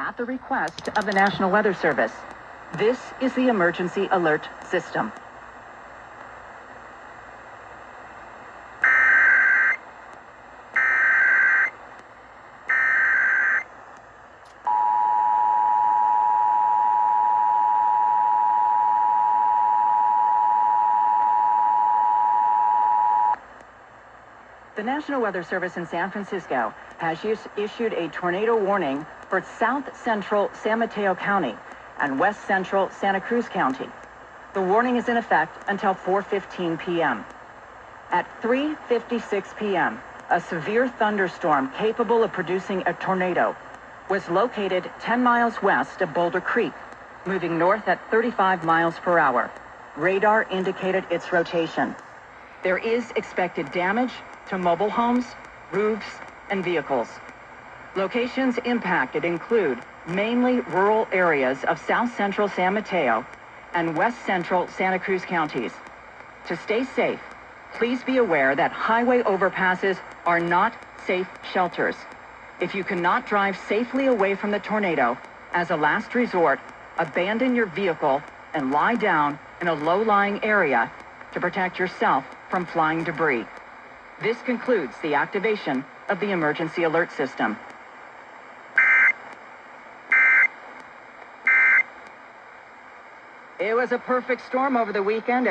At the request of the National Weather Service, this is the emergency alert system. The National Weather Service in San Francisco has issued a tornado warning for south central San Mateo County and west central Santa Cruz County. The warning is in effect until 4:15 p.m. At 3:56 p.m., a severe thunderstorm capable of producing a tornado was located 10 miles west of Boulder Creek, moving north at 35 miles per hour. Radar indicated its rotation. There is expected damage to mobile homes, roofs, and vehicles. Locations impacted include mainly rural areas of south central San Mateo and west central Santa Cruz counties. To stay safe, please be aware that highway overpasses are not safe shelters. If you cannot drive safely away from the tornado, as a last resort, abandon your vehicle and lie down in a low-lying area to protect yourself from flying debris. This concludes the activation of the emergency alert system. It was a perfect storm over the weekend as